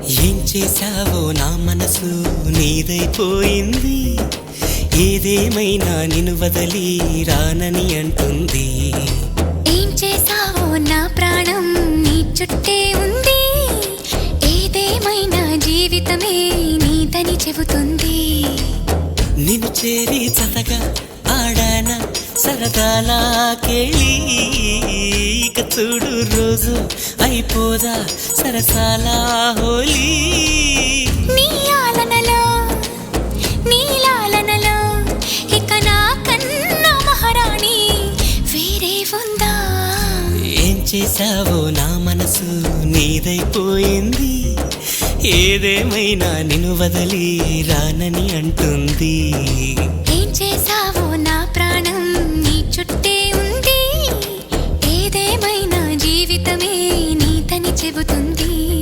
ఏం చేశావో నా మనసు నీదైపోయింది. ఏదేమైనా నిన్ను వదలి రానని అంటుంది. ఏం చేశావో నా ప్రాణం నీ చుట్టే ఉంది. ఏదేమైనా జీవితమే నీదని చెబుతుంది. నిన్ను చేరి చతగా ఆడాన సరదాలా కేళి. ఇక చూడు రోజు అయిపోదా సరసాలా హోలీ. నీ ఆలనలో నీ లాలనలో ఇక నా కన్నా మహారాణి వేరే ఉందా? ఏం చేశావో నా మనసు నీదైపోయింది. ఏదేమైనా నిన్ను వదలి రానని అంటుంది. ఏం చేశావో నా ప్రాణం నీ చుట్టే ఉంది. ఏదేమైనా జీవితమే నీదని చెబుతుంది.